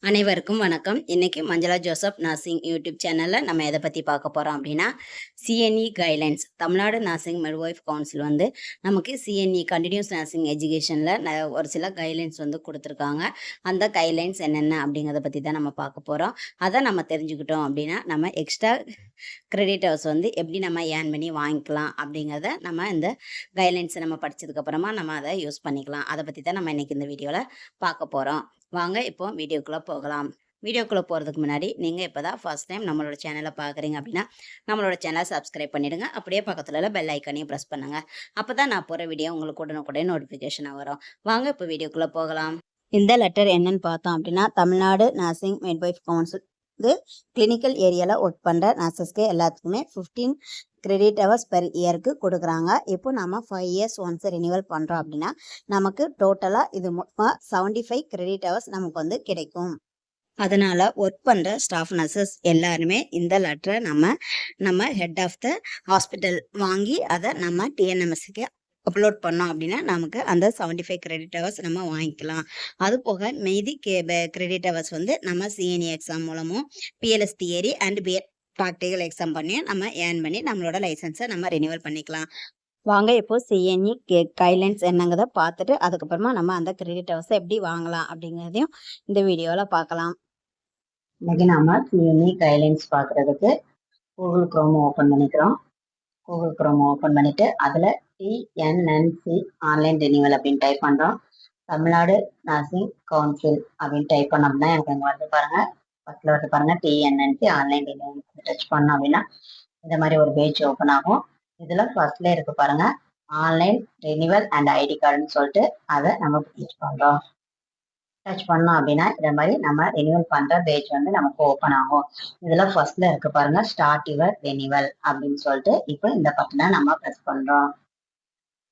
அனைவருக்கும் வணக்கம். இன்னைக்கு மஞ்சளா ஜோசப் நர்சிங் யூடியூப் சேனல்ல நம்ம எத பத்தி பார்க்க போறோம் அப்படின்னா, CNE guidelines Tamil Nadu nursing midwife council வந்து நமக்கு சிஎன்இ கன்டினியூஸ் நர்சிங் எஜுகேஷன்ல ஒரு சில கைட்லைன்ஸ் வந்து குடுத்துருக்காங்க. அந்த கைட்லைன்ஸ் என்னென்ன அப்படிங்கிறத பத்தி தான் நம்ம பார்க்க போறோம். அத நம்ம தெரிஞ்சுக்கிட்டோம் அப்படின்னா, நம்ம எக்ஸ்ட்ரா கிரெடிட் ஹவர்ஸ் வந்து எப்படி நம்ம ஏர்ன் பண்ணி வாங்கிக்கலாம் அப்படிங்கிறத நம்ம இந்த கைட்லைன்ஸை நம்ம படிச்சதுக்கு அப்புறமா நம்ம அதை யூஸ் பண்ணிக்கலாம். அத பத்தி தான் நம்ம இன்னைக்கு இந்த வீடியோல பார்க்க போறோம். வாங்க இப்போ வீடியோக்குள்ள போகலாம். வீடியோக்குள்ள போறதுக்கு முன்னாடி நீங்க இப்பதான் ஃபர்ஸ்ட் டைம் நம்மளோட சேனலை பார்க்குறீங்க அப்படின்னா, நம்மளோட சேனலை சப்ஸ்கிரைப் பண்ணிடுங்க. அப்படியே பக்கத்துல உள்ள பெல் ஐக்கானையும் பிரஸ் பண்ணுங்க. அப்பதான் நான் போற வீடியோ உங்களுக்கு உடனுக்குடன் நோட்டிஃபிகேஷனா வரும். வாங்க இப்போ வீடியோக்குள்ள போகலாம். இந்த லெட்டர் என்னன்னு பார்த்தோம் அப்படின்னா, தமிழ்நாடு நர்சிங் மிட்வைஃப் கவுன்சில் இது கிளினிக்கல் ஏரியால ஒர்க் பண்ற நர்சஸ்க்கு எல்லாத்துக்குமே 15 கிரெடிட் ஹவர்ஸ் பெர் இயருக்கு கொடுக்குறாங்க. இப்போ நம்ம 5 இயர்ஸ் ஒன்ஸ் ரினிவல் பண்ணுறோம் அப்படின்னா நமக்கு டோட்டலாக இது 75 கிரெடிட் ஹவர்ஸ் நமக்கு வந்து கிடைக்கும். அதனால ஒர்க் பண்ணுற ஸ்டாஃப் நர்சஸ் எல்லாருமே இந்த லெட்டரை நம்ம ஹெட் ஆஃப் த ஹாஸ்பிட்டல் வாங்கி அதை நம்ம டிஎன்எம்எஸ்க்கு அப்லோட் பண்ணோம் அப்படின்னா நமக்கு அந்த 75 கிரெடிட் ஹவர்ஸ் நம்ம வாங்கிக்கலாம். அது போக மீதி கிரெடிட் ஹவர்ஸ் வந்து நம்ம சிஎன்இ எக்ஸாம் மூலமும் BLS theory and BEd practical exam பண்ணி நம்ம ஏர்ன் பண்ணி நம்மளோட லைசன்ஸை நம்ம ரினிவல் பண்ணிக்கலாம். வாங்க இப்போ சிஎன்இ கைட்லைன்ஸ் என்னங்கிறத பார்த்துட்டு அதுக்கப்புறமா நம்ம அந்த கிரெடிட் ஹவர்ஸை எப்படி வாங்கலாம் அப்படிங்கிறதையும் இந்த வீடியோவில் பார்க்கலாம். இன்னைக்கு நம்ம சிஎன்இ கைட்லைன்ஸ் பார்க்குறதுக்கு கூகுள் குரோம் ஓப்பன் பண்ணிக்கிறோம். கூகுள் குரோம் ஓப்பன் பண்ணிட்டு அதில் டிஎன்என்சி ஆன்லைன் ரினிவல் அப்படின்னு டைப் பண்ணுறோம். தமிழ்நாடு நர்சிங் கவுன்சில் அப்படின்னு டைப் பண்ணோம்னா எனக்கு அங்கே வந்து பாருங்க, ஃபர்ஸ்ட்ல வந்து பாருங்க டிஎன்என்சி ஆன்லைன் ரினிவல் டச் பண்ணோம் அப்படின்னா இந்த மாதிரி ஒரு பேஜ் ஓப்பன் ஆகும். இதுல ஃபர்ஸ்ட்ல இருக்கு பாருங்க, ஆன்லைன் ரினிவல் அண்ட் ஐடி கார்டுன்னு சொல்லிட்டு அதை நம்ம டச் பண்றோம். டச் பண்ணோம் அப்படின்னா இந்த மாதிரி நம்ம ரினிவல் பண்ற பேஜ் வந்து நமக்கு ஓப்பன் ஆகும். இதுல ஃபர்ஸ்ட்ல இருக்கு பாருங்க, ஸ்டார்ட் யுவர் ரினிவல் அப்படின்னு சொல்லிட்டு இப்போ இந்த பட்டனை நம்ம ப்ரெஸ் பண்றோம்.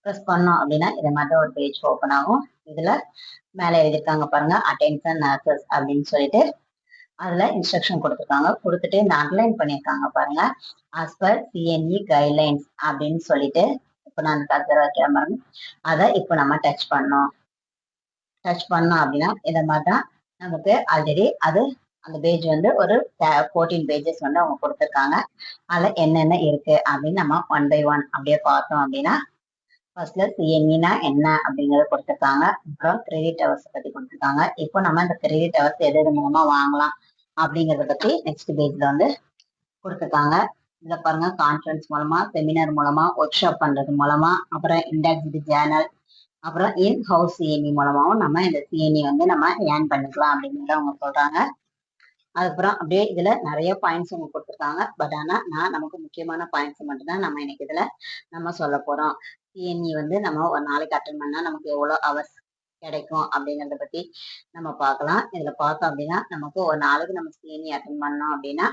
ப்ரெஸ் பண்ணோம் அப்படின்னா இது மாதிரி ஒரு பேஜ் ஓப்பன் ஆகும். இதுல மேல எழுதியிருக்காங்க பாருங்க, அட்டென்ஷன் நர்சஸ் அப்படின்னு சொல்லிட்டு அதுல இன்ஸ்ட்ரக்ஷன் கொடுத்துருக்காங்க. கொடுத்துட்டு இந்த அண்டர்லைன் பண்ணியிருக்காங்க பாருங்க, ஆஸ் பர் சிஎன்இ கைட்லைன்ஸ் அப்படின்னு சொல்லிட்டு இப்போ நான் அந்த கர்சர் வைக்கிறேன் பாருங்க, அதை இப்போ நம்ம டச் பண்ணோம். டச் பண்ணோம் அப்படின்னா இதை மாதிரி தான் நமக்கு ஆல்ரெடி அது அந்த பேஜ் வந்து ஒரு 14 பேஜஸ் வந்து அவங்க கொடுத்துருக்காங்க. அதுல என்னென்ன இருக்கு அப்படின்னு நம்ம 1 by 1 அப்படியே பார்த்தோம் அப்படின்னா, ஃபர்ஸ்ட்ல சிஎன்இனா என்ன அப்படிங்கறத கொடுத்துருக்காங்க. அப்புறம் கிரெடிட் ஹவர்ஸ் பத்தி கொடுத்துருக்காங்க. இப்போ நம்ம இந்த கிரெடிட் ஹவர்ஸ் எது மூலமா வாங்கலாம் அப்படிங்கறத பத்தி நெக்ஸ்ட் பேஜ்ல வந்து கொடுத்துருக்காங்க. இதுல பாருங்க, கான்ஃபரன்ஸ் மூலமா, செமினார் மூலமா, ஒர்க் ஷாப் பண்றது மூலமா, அப்புறம் இண்டெக்ஸ்டு ஜேர்னல், அப்புறம் இன் ஹவுஸ் சிஎன்இ மூலமாவும் நம்ம இந்த சிஎன்இ வந்து நம்ம ஏர்ன் பண்ணிக்கலாம் அப்படிங்கிறத அவங்க சொல்றாங்க. அதுக்கப்புறம் அப்படியே இதுல நிறைய பாயிண்ட்ஸ் அவங்க கொடுத்துருக்காங்க. பட் ஆனா நமக்கு முக்கியமான பாயிண்ட்ஸ் மட்டும்தான் நம்ம இன்னைக்கு இதுல நம்ம சொல்ல போறோம். சிஎன்இ வந்து நம்ம ஒரு நாளைக்கு அட்டன் பண்ணா நமக்கு எவ்வளவு ஹவர்ஸ் கிடைக்கும் அப்படிங்கறத பத்தி நம்ம பார்க்கலாம். இதுல பார்த்தோம் அப்படின்னா நமக்கு ஒரு நாளைக்கு நம்ம சிஎன்இ அட்டன் பண்ணோம் அப்படின்னா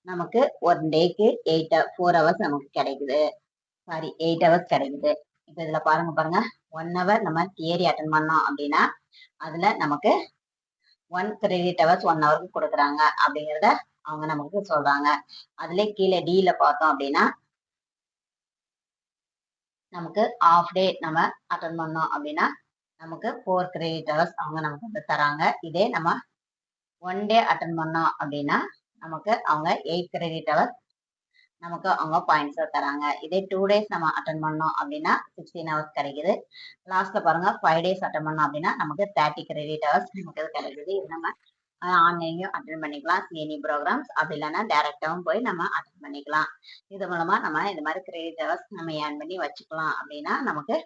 நமக்கு ஒரு டேக்கு 4 ஹவர்ஸ் நமக்கு கிடைக்குது. சாரி, 8 ஹவர்ஸ் கிடைக்குது. இப்ப இதுல பாருங்க 1 ஹவர் நம்ம தியரி அட்டன் பண்ணோம் அப்படின்னா அதுல நமக்கு 1 கிரெடிட் ஹவர்ஸ் 1 ஹவருக்கு கொடுக்குறாங்க அப்படிங்கிறத அவங்க நமக்கு சொல்றாங்க. அதுல கீழே டில பார்த்தோம் அப்படின்னா நமக்கு ஆஃப் டே நம்ம அட்டன் பண்ணோம் அப்படின்னா நமக்கு 4 கிரெடிட் ஹவர்ஸ் அவங்க நமக்கு வந்து தராங்க. இதே நம்ம 1 டே அட்டன் பண்ணோம் அப்படின்னா நமக்கு அவங்க 8 கிரெடிட் ஹவர்ஸ் நமக்கு அவங்க பாயிண்ட்ஸ் தராங்க. இதே 2 டேஸ் நம்ம அட்டன் பண்ணோம் அப்படின்னா 16 ஹவர்ஸ் கிடைக்குது. லாஸ்ட்ல பாருங்க 5 டேஸ் அட்டன் பண்ணோம் அப்படின்னா நமக்கு 30 கிரெடிட் ஹவர்ஸ் நமக்கு கிடைக்குது. இது நம்ம ஆன்லைன்லயும் அட்டன் பண்ணிக்கலாம் சிஎன்இ ப்ரோக்ராம்ஸ், அப்படி இல்லைன்னா டைரக்டாவும் போய் நம்ம அட்டன் பண்ணிக்கலாம். இது மூலமா நம்ம இந்த மாதிரி கிரெடிட் ஹவர்ஸ் நம்ம ஏர்ன் பண்ணி வச்சுக்கலாம் அப்படின்னா நமக்கு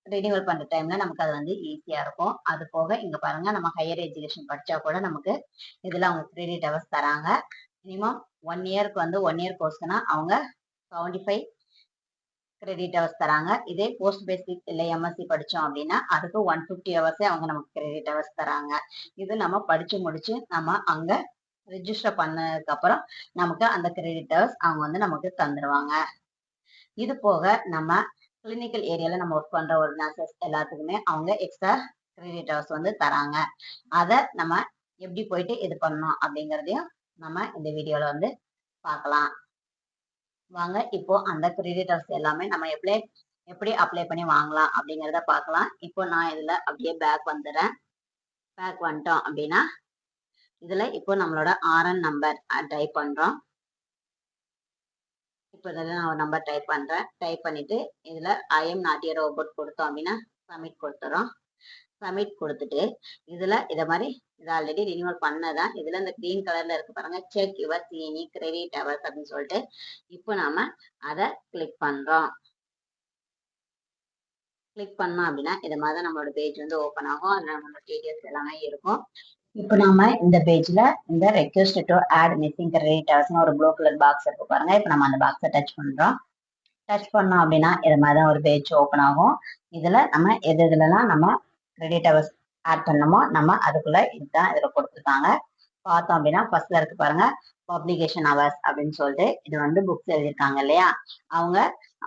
ரினிவல் பண்ற டைம்ல நமக்கு அது வந்து ஈஸியா இருக்கும். அது போக இங்க பாருங்க, நம்ம ஹையர் எஜுகேஷன் படிச்சா கூட நமக்கு இதுல அவங்க கிரெடிட் ஹவர்ஸ் தராங்க. மினிமம் 1 இயருக்கு வந்து 1 இயர் கோர்ஸ்னா அவங்க 75 கிரெடிட் ஹவர்ஸ் தராங்க. இதே போஸ்ட் பேசிக் இல்லை எம்எஸ்சி படிச்சோம் அப்படின்னா அதுக்கு 150 ஹவர்ஸே அவங்க நமக்கு கிரெடிட் ஹவர்ஸ் தராங்க. இது நம்ம படிச்சு முடிச்சு நம்ம அங்க ரிஜிஸ்டர் பண்ணதுக்கு அப்புறம் நமக்கு அந்த கிரெடிட் ஹவர்ஸ் அவங்க வந்து நமக்கு தந்துருவாங்க. இது போக நம்ம கிளினிக்கல் ஏரியால நம்ம ஒர்க் பண்ற ஒரு நர்சஸ் எல்லாத்துக்குமே அவங்க எக்ஸ்ட்ரா கிரெடிட் ஹவர்ஸ் வந்து தராங்க. அதை நம்ம எப்படி போயிட்டு இது பண்ணணும் அப்படிங்கறதையும் நம்ம இந்த வீடியோல வந்து பார்க்கலாம். வாங்க இப்போ அந்த கிரெடிட் ஹவர்ஸ் எல்லாமே நம்ம எப்படி அப்ளை பண்ணி வாங்கலாம் அப்படிங்கறத பார்க்கலாம். இப்போ நான் இதுல அப்படியே பேக் வந்துடுறேன். பேக் வந்துட்டோம் அப்படின்னா இதுல இப்போ நம்மளோட ஆர்என் நம்பர் டைப் பண்றோம். இப்போ இதில் நான் ஒரு நம்பர் டைப் பண்றேன். டைப் பண்ணிட்டு இதுல I am not a robot கொடுத்தோம் அப்படின்னா சப்மிட் கொடுத்துறோம். சப்மிட் கொடுத்துட்டு இதுல இதை மாதிரி இது ஆல்ரெடி ரினியூவல் பண்ணதான். இதுல இந்த கிரீன் கலர்ல இருக்கு பாருங்க, check your CNE credit hours அப்படின்னு சொல்லிட்டு இப்போ நாம அதை கிளிக் பண்றோம். கிளிக் பண்ணோம் அப்படின்னா இது மாதிரி தான் நம்மளோட பேஜ் வந்து ஓப்பன் ஆகும். அதுல நம்மளோட டீடைல்ஸ் எல்லாமே இருக்கும். இப்போ நாம இந்த பேஜ்ல இந்த request to add missing credit ஹவர்ஸ்னு ஒரு ப்ளூ கலர் பாக்ஸ் இருக்கு பாருங்க. இப்போ நம்ம அந்த பாக்ஸை டச் பண்றோம். டச் பண்ணோம் அப்படின்னா இது மாதிரி தான் ஒரு பேஜ் ஓப்பன் ஆகும். இதுல நம்ம எதுலாம் நம்ம கிரெடிட் ஹவர்ஸ் ஆட் பண்ணமோ நம்ம அதுக்குள்ள இதுதான் இதுல கொடுத்துருக்காங்க. பார்த்தோம் அப்படின்னா ஃபர்ஸ்ட்ல இருக்கு பாருங்க, பப்ளிகேஷன் ஹவர்ஸ் அப்படின்னு சொல்லிட்டு இது வந்து புக்ஸ் எழுதியிருக்காங்க இல்லையா,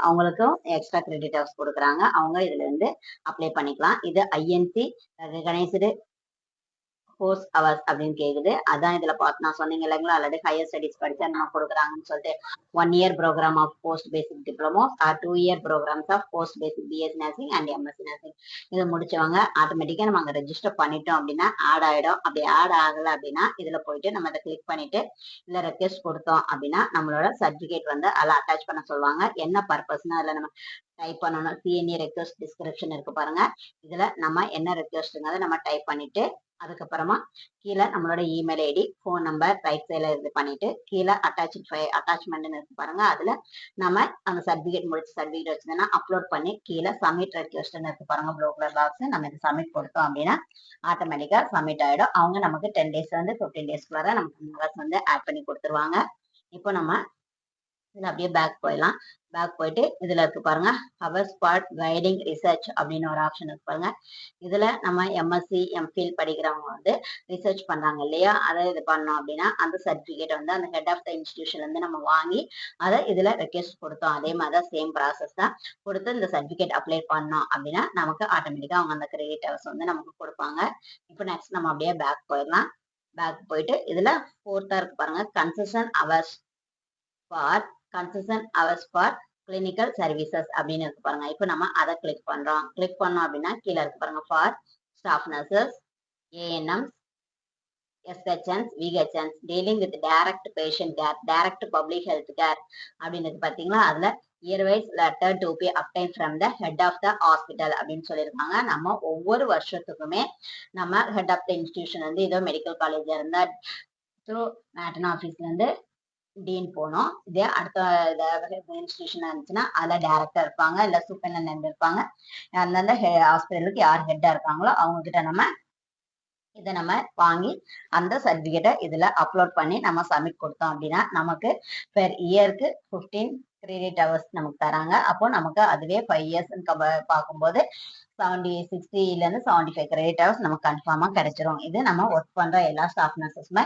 அவங்களுக்கும் எக்ஸ்ட்ரா கிரெடிட் ஹவர்ஸ் கொடுக்குறாங்க. அவங்க இதுல இருந்து அப்ளை பண்ணிக்கலாம். இது ஐஎன்சி ரெகனைஸ்டு கோர்ஸ் ஹவர்ஸ் அப்படின்னு கேக்குது. அதான் இதுல பார்த்து நான் சொன்னீங்க இல்லைங்களா, ஆல்ரெடி ஹையர் ஸ்டடிஸ் படிச்சா நம்ம கொடுக்குறாங்கன்னு சொல்லிட்டு 1 year programme of post basic diploma or 2 year programmes of post basic BSc nursing and MSc nursing. இதை முடிச்சவங்க ஆட்டோமேட்டிக்கா நம்ம அங்க ரெஜிஸ்டர் பண்ணிட்டோம் அப்படின்னா ஆட் ஆயிடும். அப்படி ஆட் ஆகல அப்படின்னா இதுல போயிட்டு நம்ம அதை கிளிக் பண்ணிட்டு இல்ல ரெக்வெஸ்ட் கொடுத்தோம் அப்படின்னா நம்மளோட சர்டிபிகேட் வந்து அதில் அட்டாச் பண்ண சொல்லுவாங்க. என்ன பர்பஸ்னா அதுல நம்ம டைப் பண்ணணும். சிஎன்இ ரெக்வெஸ்ட் டிஸ்கிரிப்ஷன் இருக்கு பாருங்க, இதுல நம்ம என்ன ரெக்வெஸ்ட்ங்கிறத நம்ம டைப் பண்ணிட்டு அதுக்கப்புறமா கீழே நம்மளோட email ID, phone number right சைடில் இது பண்ணிட்டு கீழே அட்டாச்மெண்ட்னு இருக்கு பாருங்க, அதுல நம்ம அந்த சர்டிபிகேட் முடிச்ச சர்டிபிகேட் வச்சிருந்தோம்னா அப்லோட் பண்ணி கீழே சப்மிட் ரெக்வெஸ்ட்னு இருக்கு பாருங்க ப்ளூ கலர் பாக்ஸ், நம்ம இது சப்மிட் கொடுத்தோம் அப்படின்னா ஆட்டோமேட்டிக்கா சப்மிட் ஆயிடும். அவங்க நமக்கு 10 days வந்து 15 daysக்குள்ளார நமக்கு வந்து ஆட் பண்ணி கொடுத்துருவாங்க. இப்போ நம்ம இதுல அப்படியே பேக் போயிடலாம். பேக் போயிட்டு இதுல இருக்கு பாருங்க, ஹவர் ஸ்பாட் கைடிங் ரிசர்ச் அப்படின்னு ஒரு ஆப்ஷன் இருக்கு பாருங்க. இதுல நம்ம எம்எஸ்சி எம்ஃபில் படிக்கிறவங்க வந்து ரிசர்ச் பண்றாங்க இல்லையா, அதை இது பண்ணோம் அப்படின்னா அந்த சர்டிபிகேட் வந்து அந்த ஹெட் ஆஃப் த இன்ஸ்டிடியூஷன்ல இருந்து நம்ம வாங்கி அதை இதுல ரெக்வெஸ்ட் கொடுத்தோம். அதே மாதிரி தான் சேம் ப்ராசஸ் தான். கொடுத்து இந்த சர்டிபிகேட் அப்ளை பண்ணோம் அப்படின்னா நமக்கு ஆட்டோமேட்டிக்கா அவங்க அந்த கிரெடிட் ஹவர்ஸ் வந்து நமக்கு கொடுப்பாங்க. இப்போ நெக்ஸ்ட் நம்ம அப்படியே பேக் போயிடலாம். பேக் போயிட்டு இதுல 4th இருக்கு பாருங்க, concession hours for clinical services அப்படின்னு இருக்கு பாருங்க. இப்போ நம்ம அதை கிளிக் பண்றோம். கிளிக் பண்ணோம் அப்படின்னா கீழே இருக்கு பாருங்க, for staff nurses, ANMs, SHNs, VHNs dealing with direct patient care, direct public health care அப்படின்னு பாத்தீங்களா. அதுல yearwise letter to be obtained from the head of the hospital அப்படின்னு சொல்லியிருக்காங்க. நம்ம ஒவ்வொரு வருஷத்துக்குமே நம்ம ஹெட் ஆஃப் த இன்ஸ்டிடியூஷன் வந்து ஏதோ மெடிக்கல் காலேஜா இருந்தா த்ரூ மேட்டன் ஆஃபீஸ்ல இருந்து டீன் போனோம். இதே அடுத்த இன்ஸ்டிடியூஷன் இருந்துச்சுன்னா அதுல டைரக்டர் இருப்பாங்க, இல்ல சூப்பரிண்டென்டென்ட் இருப்பாங்க. அந்தந்த ஹாஸ்பிட்டலுக்கு யார் ஹெட்டா இருக்காங்களோ அவங்க கிட்ட நம்ம இதை நம்ம வாங்கி அந்த சர்டிபிகேட்டை இதுல அப்லோட் பண்ணி நம்ம சப்மிட் கொடுத்தோம் அப்படின்னா நமக்கு பெர் இயருக்கு 15 கிரெடிட் ஹவர்ஸ் நமக்கு தராங்க. அப்போ நமக்கு அதுவே 5 years பார்க்கும்போது 60ல இருந்து 75 கிரெடிட் ஹவர்ஸ் நமக்கு கன்ஃபார்மா கிடைச்சிரும். இது நம்ம ஒர்க் பண்ற எல்லா ஸ்டாஃப் நர்சஸுமே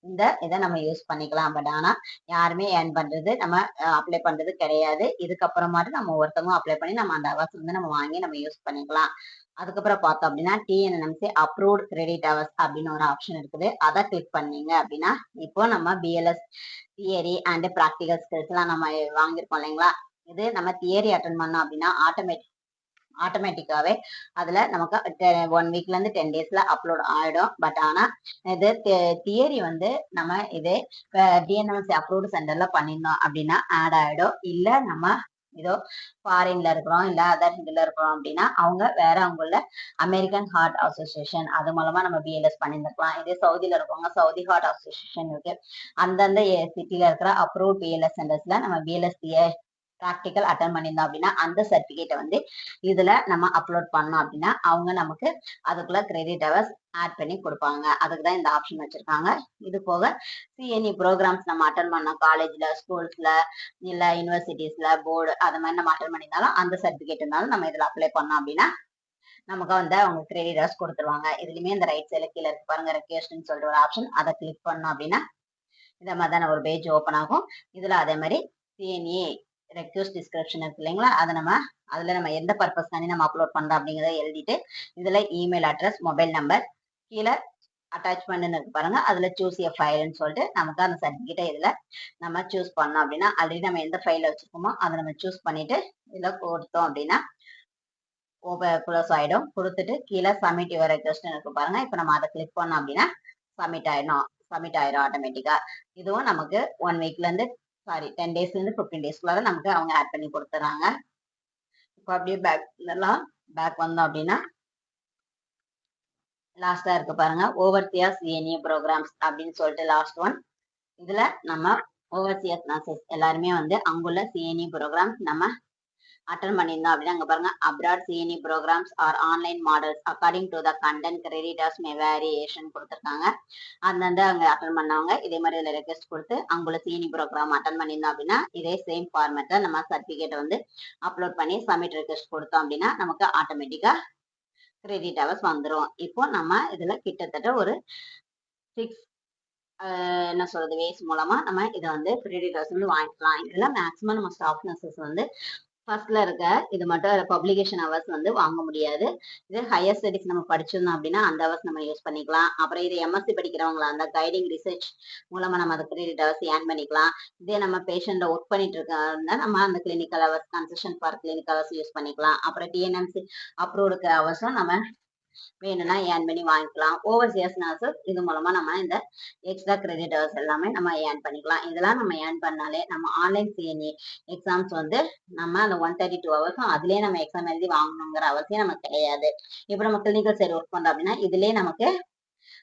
இந்த இதை நம்ம யூஸ் பண்ணிக்கலாம். பட் ஆனா யாருமே ஏர்ன் பண்றது நம்ம அப்ளை பண்றது கிடையாது. இதுக்கப்புறமாட்டு நம்ம ஒருத்தவங்க அப்ளை பண்ணி நம்ம அந்த ஹவர்ஸ் வந்து நம்ம வாங்கி நம்ம யூஸ் பண்ணிக்கலாம். அதுக்கப்புறம் பார்த்தோம் அப்படின்னா டிஎன்எம்சி அப்ரூவ்ட் கிரெடிட் ஹவர்ஸ் அப்படின்னு ஒரு ஆப்ஷன் இருக்குது. அதை கிளிக் பண்ணீங்க அப்படின்னா இப்போ நம்ம BLS theory and practical skills எல்லாம் நம்ம வாங்கியிருக்கோம் இல்லைங்களா. இது நம்ம தியரி அட்டன் பண்ணோம் அப்படின்னா ஆட்டோமேட்டிக்காவே அதுல நமக்கு 1 weekல இருந்து 10 daysல அப்லோட் ஆயிடும். பட் ஆனா இது தியரி வந்து நம்ம இதே டிஎன்எம்சி அப்ரூவ்டு சென்டர்ல பண்ணியிருந்தோம் அப்படின்னா ஆட் ஆயிடும். இல்ல நம்ம ஏதோ ஃபாரின்ல இருக்கிறோம் இல்ல அதர் இதுல இருக்கிறோம் அப்படின்னா அவங்க வேற அவங்கள அமெரிக்கன் ஹார்ட் அசோசியேஷன் அது மூலமா நம்ம பிஎல்எஸ் பண்ணியிருந்துக்கலாம். இதே சவுதியில இருக்கவங்க சவுதி ஹார்ட் அசோசியேஷன் இருக்கு, அந்தந்த சிட்டில இருக்கிற அப்ரூவ் பிஎல்எஸ் சென்டர்ஸ்ல நம்ம பிஎல்எஸ் ப்ராக்டிக்கல் அட்டன் பண்ணியிருந்தோம் அப்படின்னா அந்த சர்டிபிகேட்டை வந்து இதுல நம்ம அப்லோட் பண்ணோம் அப்படின்னா அவங்க நமக்கு அதுக்குள்ள கிரெடிட் ஹவர்ஸ் ஆட் பண்ணி கொடுப்பாங்க. அதுக்கு தான் இந்த ஆப்ஷன் வச்சிருக்காங்க. இது போக சிஎன்இ ப்ரோக்ராம்ஸ் நம்ம அட்டன் பண்ணோம் காலேஜ்ல, ஸ்கூல்ஸ்ல, இல்ல யூனிவர்சிட்டிஸ்ல, போர்டு அது மாதிரி நம்ம அட்டன் பண்ணியிருந்தாலும் அந்த சர்டிபிகேட் இருந்தாலும் நம்ம இதுல அப்ளை பண்ணோம் அப்படின்னா நமக்கு வந்து அவங்க கிரெடிட் ஹவர்ஸ் கொடுத்துருவாங்க. இதுலயுமே இந்த ரைட் சைட்ல கீழே இருக்கு பாருங்க, ரெக்வெஸ்ட்னு சொல்லிட்டு ஒரு ஆப்ஷன், அதை கிளிக் பண்ணோம் அப்படின்னா இந்த மாதிரி தான் ஒரு பேஜ் ஓப்பன் ஆகும். இதுல அதே மாதிரி சிஎன்இ ரெக்வெஸ்ட் டிஸ்கிரிப்ஷன் இருக்கு இல்லைங்களா, அதை அதுல நம்ம எந்த பர்பஸ் தானே நம்ம அப்லோட் பண்றோம் அப்படிங்கிறத எழுதிட்டு இதுல இமெயில் அட்ரஸ், மொபைல் நம்பர், கீழே அட்டாச்மெண்ட் இருக்கு பாருங்க, அதுல சூஸ் எ ஃபைல்னு சொல்லிட்டு நமக்கு அந்த சர்டிபிகேட்டை இதுல நம்ம சூஸ் பண்ணோம் அப்படின்னா ஆல்ரெடி நம்ம எந்த ஃபைல வச்சிருக்கோமோ அதை நம்ம சூஸ் பண்ணிட்டு இதுல கொடுத்தோம் அப்படின்னா க்ளோஸ் ஆயிடும். குடுத்துட்டு கீழ சப்மிட் யுவர் ரெக்வெஸ்ட்ன்னு இருக்கு பாருங்க. இப்ப நம்ம அத கிளிக் பண்ணோம் அப்படின்னா, சப்மிட் ஆயிரும் ஆட்டோமேட்டிக்கா. இதுவும் நமக்கு 1 வீக்லேருந்து 10 டேஸ்லேருந்து 15 டேஸ்க்குள்ளார நமக்கு அவங்க ஆட் பண்ணி குடுத்துர்றாங்க. இப்ப அப்படியே பேக் வந்தோம் அப்படின்னா, லாஸ்ட்டா இருக்கு பாருங்க. ஓவர்சியர் சிஎன்இ ப்ரோகிராம்ஸ் அப்படின்னு சொல்லிட்டு லாஸ்ட் ஒன். இதுல நம்ம ஓவர்சியர்ஸ் நர்சஸ் எல்லாருமே வந்து அங்குள்ள சிஎன்இ ப்ரோகிராம்ஸ் நம்ம அட்டன் பண்ணியிருந்தோம் அப்படின்னா அங்க பாருங்க abroad CNE programmes are online models according to the content creditors may variation கொடுத்துருக்காங்க. அந்தந்த அங்க அட்டன் பண்ணவங்க இதே மாதிரி இதில் ரெக்வெஸ்ட் கொடுத்து அங்குள்ள சிஎன்இ ப்ரோக்ராம் அட்டன் பண்ணியிருந்தோம் அப்படின்னா இதே சேம் ஃபார்மேட்டில் நம்ம சர்டிஃபிகேட் வந்து அப்லோட் பண்ணி சப்மிட் ரெக்வெஸ்ட் கொடுத்தோம் அப்படின்னா நமக்கு ஆட்டோமேட்டிக்கா கிரெடிட் ஹவர்ஸ் வந்துடும். இப்போ நம்ம இதுல கிட்டத்தட்ட ஒரு 6 என்ன சொல்றது வேஸ் மூலமா நம்ம இதை வந்து கிரெடிட் ஹவர்ஸ் வந்து வாங்கிக்கலாம். இதுல மேக்ஸிமம் நம்ம ஸ்டாஃப் நர்சஸ் வந்து ஃபர்ஸ்ட்ல இருக்க இது மட்டும் பப்ளிகேஷன் ஹவர்ஸ் வந்து வாங்க முடியாது. இது ஹையர் ஸ்டடிஸ் நம்ம படிச்சிருந்தோம் அப்படின்னா அந்த ஹவர்ஸ் நம்ம யூஸ் பண்ணிக்கலாம். அப்புறம் இது எம்எஸ்சி படிக்கிறவங்களா அந்த கைடிங் ரிசர்ச் மூலமா நம்ம அந்த கிரெடிட் ஹவர்ஸ் ஏர்ன் பண்ணிக்கலாம். இதே நம்ம பேஷண்ட ஒர்க் பண்ணிட்டு இருக்கா நம்ம அந்த clinical hours concession for clinical hours use பண்ணிக்கலாம். அப்புறம் டிஎன்எம்சி அப்ரூவ்டுக்கு ஹவர்ஸும் நம்ம வேணும்னா ஏர்ன் பண்ணி வாங்கிக்கலாம். ஓவர்சியர்ஸ் நர்சஸ் இது மூலமா நம்ம இந்த எக்ஸ்ட்ரா கிரெடிட் ஹவர்ஸ் எல்லாமே நம்ம ஏர்ன் பண்ணிக்கலாம். இதெல்லாம் நம்ம ஏர்ன் பண்ணாலே நம்ம ஆன்லைன் சிஎன்இ எக்ஸாம்ஸ் வந்து நம்ம அந்த 132 ஹவர்ஸும் அதுலயே நம்ம எக்ஸாம் எழுதி வாங்கணுங்கிற அவசியம் நமக்கு கிடையாது. இப்போ நம்ம கிளினிக்கல் சைடு ஒர்க் பண்றோம் அப்படின்னா இதுலயே நமக்கு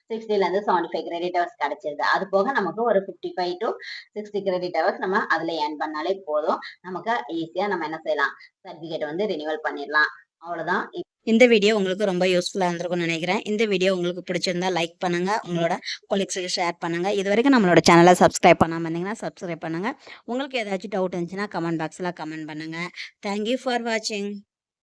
60ல இருந்து 75 கிரெடிட் ஹவர்ஸ் கிடைச்சிருது. அது போக நமக்கு ஒரு 55 to 60 கிரெடிட் ஹவர்ஸ் நம்ம அதுல ஏர்ன் பண்ணாலே போதும். நமக்கு ஈஸியா நம்ம என்ன செய்யலாம் சர்டிபிகேட் வந்து ரினிவல் பண்ணிடலாம். அவ்வளவுதான். இந்த வீடியோ உங்களுக்கு ரொம்ப யூஸ்ஃபுல்லாக இருந்திருக்கும்னு நினைக்கிறேன். இந்த வீடியோ உங்களுக்கு பிடிச்சிருந்தா லைக் பண்ணுங்க, உங்களோட கொலீக்ஸுக்கு ஷேர் பண்ணுங்க. இது வரைக்கும் நம்மளோட சேனலை சப்ஸ்கிரைப் பண்ணாமல் இருந்தீங்கன்னா சப்ஸ்கிரைப் பண்ணுங்க. உங்களுக்கு ஏதாச்சும் டவுட் இருந்துச்சுன்னா கமெண்ட் பாக்ஸில் கமெண்ட் பண்ணுங்க. தேங்க்யூ ஃபார் வாட்சிங்.